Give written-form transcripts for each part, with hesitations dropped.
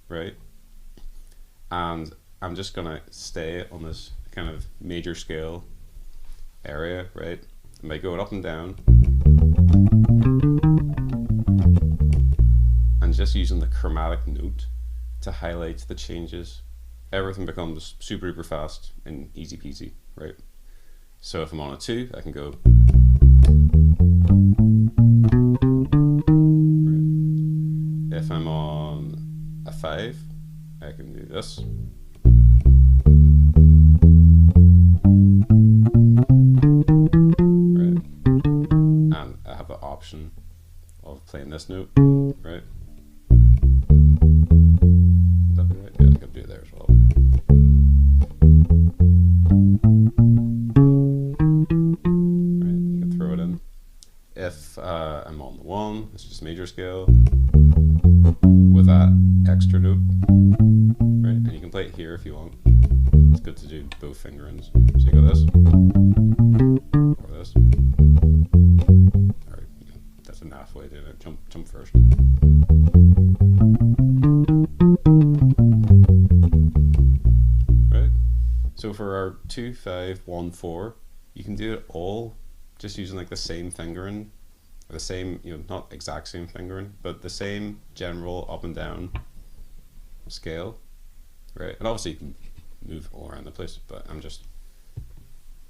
right? And I'm just gonna stay on this kind of major scale area, right? And by going up and down and just using the chromatic note to highlight the changes, everything becomes super duper fast and easy peasy, right? So if I'm on a 2, I can go. Right. If I'm on a 5, I can do this. Right. And I have the option of playing this note, right? Would that be right? Yeah, I could do it there as well. Right, you can throw it in. If I'm on the 1, it's just major scale with that extra note, right? And you can play it here if you want. It's good to do both fingerings. So you go this, or this, or you know, that's a naff way to do it. Jump first. Right. So for our 2, 5, 1, 4, you can do it all just using like the same fingering, or the same, you know, not exact same fingering, but the same general up and down scale, right? And obviously you can move all around the place, but I'm just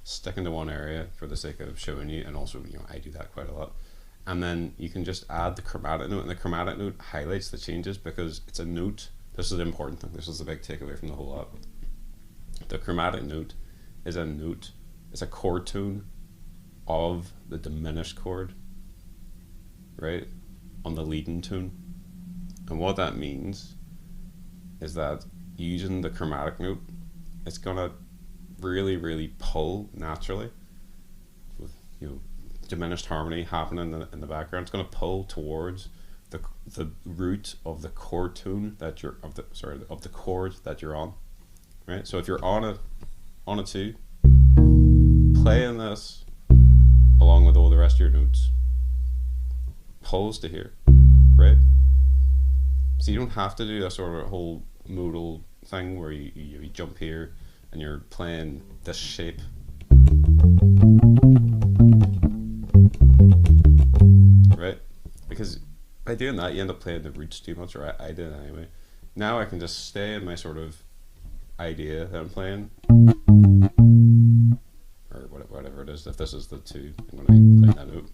sticking to one area for the sake of showing you, and also, you know, I do that quite a lot. And then you can just add the chromatic note, and the chromatic note highlights the changes because it's a note. This is the important thing. This is the big takeaway from the whole lot. The chromatic note is a note, it's a chord tone of the diminished chord, right, on the leading tone. And what that means is that using the chromatic note, it's gonna really, really pull naturally with, you know, diminished harmony happening in the background. It's gonna pull towards the root of the chord tone that you're of the chord that you're on, right? So if you're on a 2, playing this along with all the rest of your notes pulls to here, right? So you don't have to do a sort of whole modal thing where you jump here and you're playing this shape. Right? Because by doing that you end up playing the roots too much, or I did anyway. Now I can just stay in my sort of idea that I'm playing, or whatever it is. If this is the 2, I'm going to be playing that note.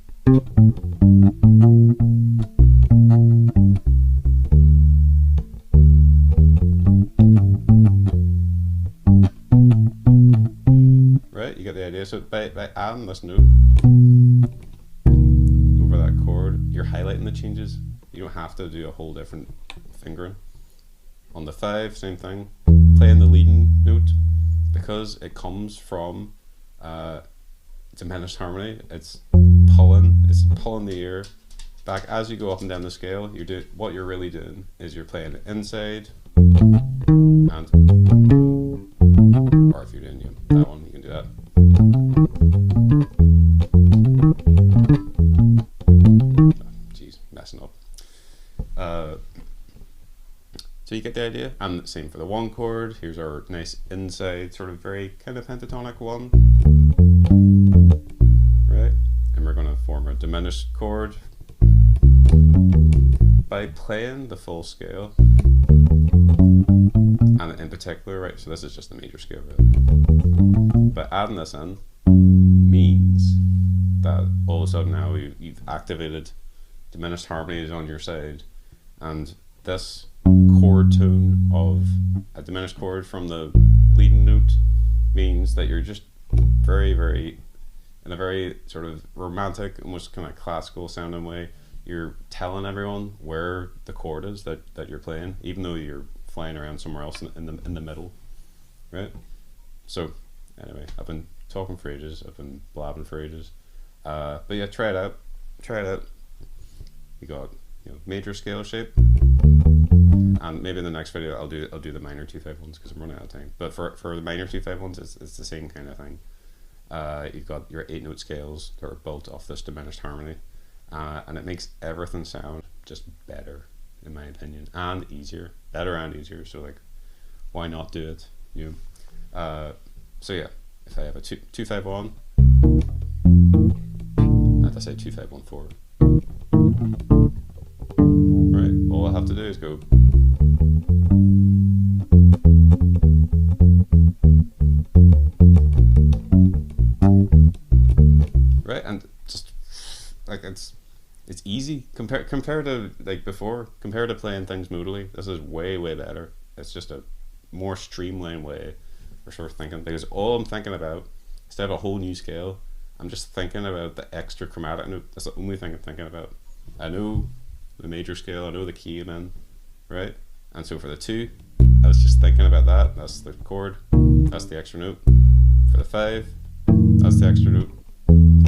Right, you get the idea. So by adding this note over that chord, you're highlighting the changes. You don't have to do a whole different fingering. On the 5, same thing. Playing the leading note, because it comes from diminished harmony. It's pulling the ear back as you go up and down the scale. What you're really doing is you're playing it inside, and or if you're doing, you know, that one, you can do that. Jeez, messing up. So you get the idea. And same for the 1 chord. Here's our nice inside, sort of very kind of pentatonic 1. Right? And we're going to form a diminished chord by playing the full scale. And in particular, right, so this is just the major scale really. But adding this in means that all of a sudden now you've activated diminished harmonies on your side, and this chord tone of a diminished chord from the leading note means that you're just very, very, in a very sort of romantic, almost kind of classical sounding way, you're telling everyone where the chord is that you're playing, even though you're flying around somewhere else in the middle, right? So anyway, I've been talking for ages, I've been blabbing for ages, but yeah, try it out. You got, you know, major scale shape, and maybe in the next video I'll do the minor 2/5 because I'm running out of time. But for the minor 2/5, it's the same kind of thing. You've got your 8-note scales that are built off this diminished harmony, and it makes everything sound just better, in my opinion, and easier. better and easier. So like, why not do it? You know? So yeah, if I have a 2-5-1, and I say 2-5-1-4, right? All I have to do is go. Right, and just like it's easy compared to like before, compared to playing things modally. This is way better. It's just a more streamlined way for sort of thinking, because all I'm thinking about, instead of a whole new scale, I'm just thinking about the extra chromatic note. That's the only thing I'm thinking about. I know the major scale, I know the key I'm in, right? And so for the 2, I was just thinking about that. That's the chord, that's the extra note. For the 5, that's the extra note.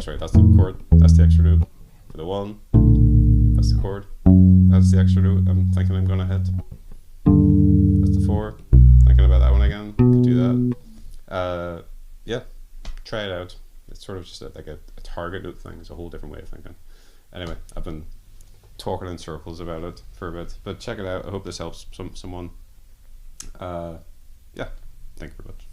Sorry, that's the chord, that's the extra note. For the 1, that's the chord, that's the extra note I'm thinking I'm gonna hit. That's the 4, thinking about that one again, could do that. Yeah, try it out. It's sort of just like a target note thing. It's a whole different way of thinking. Anyway, I've been talking in circles about it for a bit, but check it out. I hope this helps someone. Yeah, thank you very much.